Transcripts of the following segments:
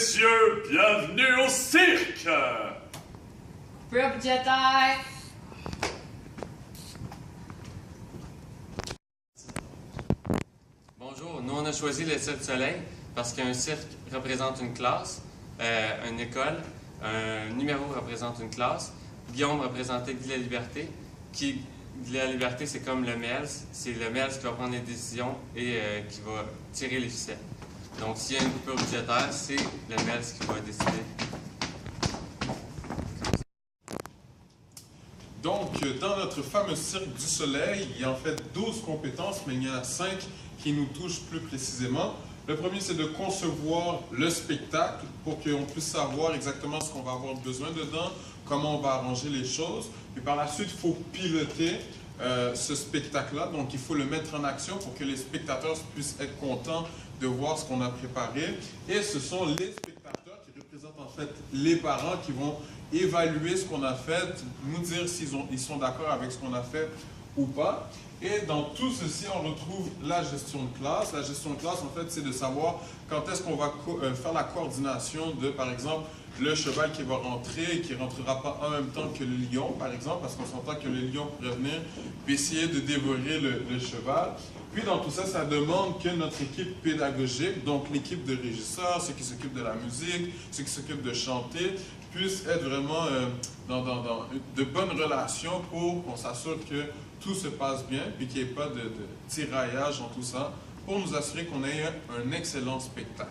messieurs, bienvenue au cirque! Propriétaire! Bonjour, nous on a choisi le Cirque du Soleil parce qu'un cirque représente une classe, une école, un numéro représente une classe, Guillaume représentait Guy la Liberté, Guy la Liberté c'est comme le MELS, c'est le MELS qui va prendre les décisions et qui va tirer les ficelles. Donc s'il y a une coupure budgétaire, c'est le MELS qui va décider. Donc, dans notre fameux Cirque du Soleil, il y a en fait 12 compétences, mais il y en a 5 qui nous touchent plus précisément. Le premier, c'est de concevoir le spectacle pour qu'on puisse savoir exactement ce qu'on va avoir besoin dedans, comment on va arranger les choses. Puis par la suite, il faut piloter ce spectacle-là. Donc, il faut le mettre en action pour que les spectateurs puissent être contents de voir ce qu'on a préparé. Et ce sont les spectateurs qui représentent en fait les parents qui vont évaluer ce qu'on a fait, nous dire s'ils sont d'accord avec ce qu'on a fait ou pas. Et dans tout ceci, on retrouve la gestion de classe. La gestion de classe, en fait, c'est de savoir quand est-ce qu'on va faire la coordination de, par exemple, le cheval qui va rentrer et qui ne rentrera pas en même temps que le lion, par exemple, parce qu'on s'entend que le lion pourrait venir et essayer de dévorer le cheval. Puis dans tout ça, ça demande que notre équipe pédagogique, donc l'équipe de régisseurs, ceux qui s'occupent de la musique, ceux qui s'occupent de chanter, puissent être vraiment dans de bonnes relations pour qu'on s'assure que tout se passe bien, puis qu'il n'y ait pas de tiraillage dans tout ça, pour nous assurer qu'on ait un excellent spectacle.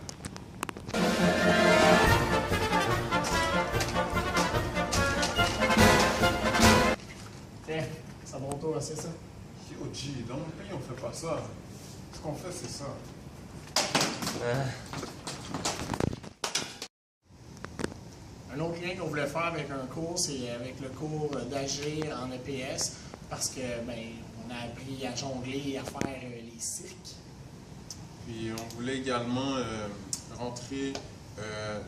Tiens, c'est à mon tour, c'est ça? Yo, G, dans mon pays, on fait pas ça. Ce qu'on fait, c'est ça. Un autre lien qu'on voulait faire avec un cours, c'est avec le cours d'AG en EPS, parce que on a appris à jongler et à faire les cirques. Puis on voulait également rentrer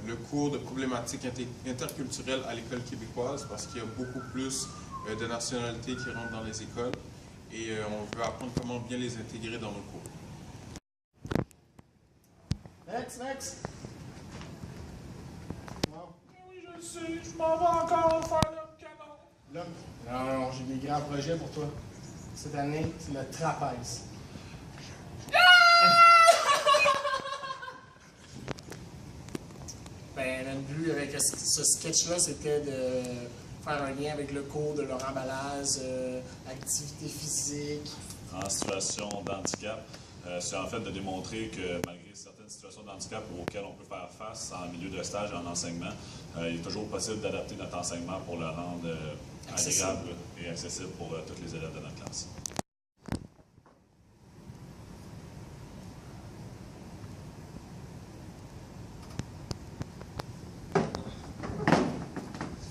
le cours de problématiques interculturelles à l'école québécoise, parce qu'il y a beaucoup plus de nationalités qui rentrent dans les écoles, et on veut apprendre comment bien les intégrer dans nos cours. Next! Je m'en vais encore faire le canon. Là, non, j'ai des grands projets pour toi. Cette année, c'est le trapèze. Notre but avec ce sketch-là, c'était de faire un lien avec le cours de Laurent Balaz, activité physique. En situation d'handicap, c'est en fait de démontrer que malgré certaines situations d'handicap auxquelles on peut faire face en milieu de stage et en enseignement, il est toujours possible d'adapter notre enseignement pour le rendre agréable et accessible pour tous les élèves de notre classe.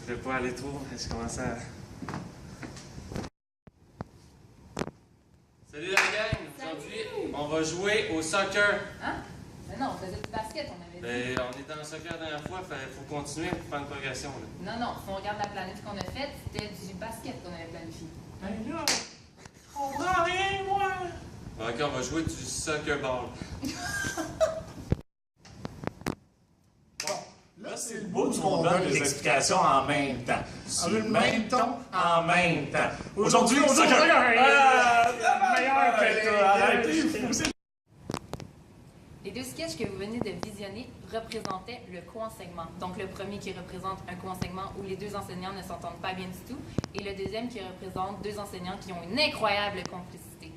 Je ne vais pas aller trop, je commence à... Salut la gang! Aujourd'hui, on va jouer au soccer. Hein? Mais non, on faisait du basket, on avait dit. On était dans le soccer la dernière fois, il faut continuer pour faire une progression. Là. Non, si on regarde la planète qu'on a faite, c'était du basket qu'on avait planifié. Ben là, je comprends rien, moi! Ok, on va jouer du soccer ball. Là, c'est le Beau qu'on donne des explications en même temps. Sur le même ton, en même temps. Aujourd'hui, on joue au soccer. Meilleur que toi, arrêtez. Les deux sketchs que vous venez de visionner représentaient le co-enseignement. Donc le premier qui représente un co-enseignement où les deux enseignants ne s'entendent pas bien du tout, et le deuxième qui représente deux enseignants qui ont une incroyable complicité.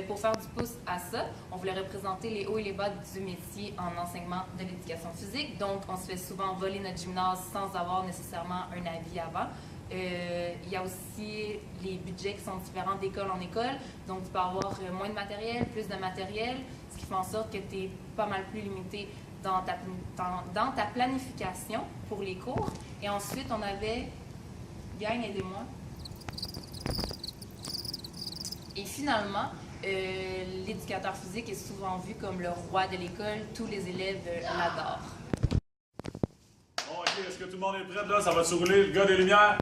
Pour faire du pouce à ça, on voulait représenter les hauts et les bas du métier en enseignement de l'éducation physique. Donc, on se fait souvent voler notre gymnase sans avoir nécessairement un avis avant. Il y a aussi les budgets qui sont différents d'école en école. Donc, tu peux avoir moins de matériel, plus de matériel, ce qui fait en sorte que tu es pas mal plus limité dans ta planification pour les cours. Et ensuite, on avait... Gang, aidez-moi. Et finalement, l'éducateur physique est souvent vu comme le roi de l'école. Tous les élèves l'adorent. Bon, ok, est-ce que tout le monde est prêt là? Ça va se rouler, le gars des lumières?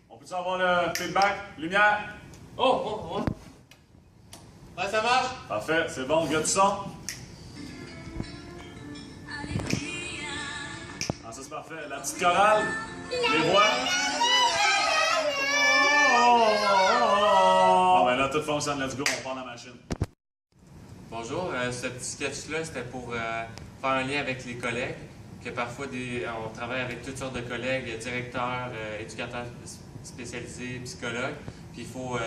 On peut-tu avoir le feedback? Lumière? Oh! Ouais, ça marche? Parfait, c'est bon, le gars du son? parfait. La petite chorale, les voix. Bon, ben là, tout fonctionne. Let's go, on part la machine. Bonjour, ce petit sketch-là, c'était pour faire un lien avec les collègues, que parfois on travaille avec toutes sortes de collègues, directeurs, éducateurs spécialisés, psychologues, puis il faut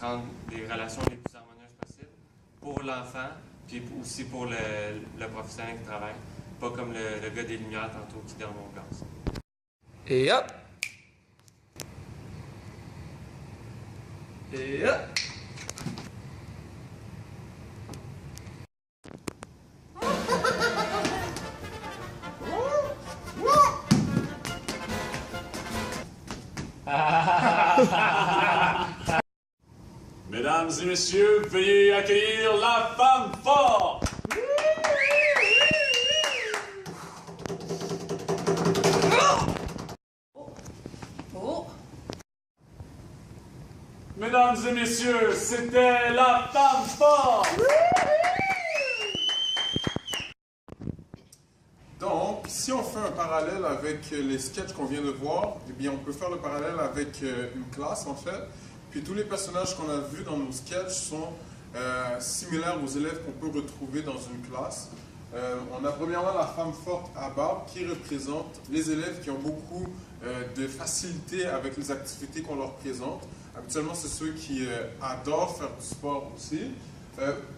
rendre les relations les plus harmonieuses possibles pour l'enfant, puis aussi pour le professionnel qui travaille, pas comme le gars des lumières tantôt qui donne mon gaz. Et hop! Et hop! Mesdames et messieurs, veuillez accueillir la femme forte! Oh! Mesdames et messieurs, c'était la femme forte! Donc, si on fait un parallèle avec les sketchs qu'on vient de voir, eh bien, on peut faire le parallèle avec une classe, en fait. Puis tous les personnages qu'on a vus dans nos sketchs sont similaires aux élèves qu'on peut retrouver dans une classe. On a premièrement la femme forte à barbe qui représente les élèves qui ont beaucoup de facilité avec les activités qu'on leur présente. Habituellement, c'est ceux qui adorent faire du sport aussi.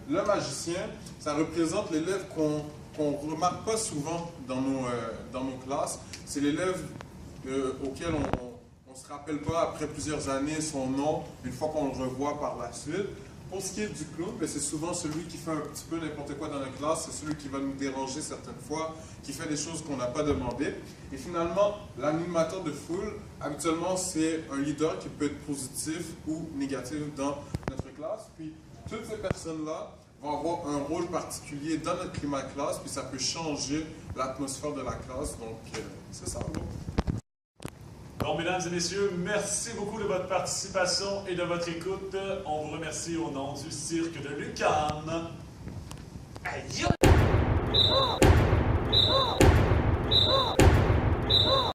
Le magicien, ça représente l'élève qu'on ne remarque pas souvent dans nos classes. C'est l'élève auquel on ne se rappelle pas après plusieurs années son nom, une fois qu'on le revoit par la suite. Pour ce qui est du clown, c'est souvent celui qui fait un petit peu n'importe quoi dans la classe, c'est celui qui va nous déranger certaines fois, qui fait des choses qu'on n'a pas demandées. Et finalement, l'animateur de foule, habituellement, c'est un leader qui peut être positif ou négatif dans notre classe. Puis toutes ces personnes-là vont avoir un rôle particulier dans notre climat de classe, puis ça peut changer l'atmosphère de la classe. Donc, c'est ça, gros. Bon, mesdames et messieurs, merci beaucoup de votre participation et de votre écoute. On vous remercie au nom du cirque de l'UQAM. Aïe!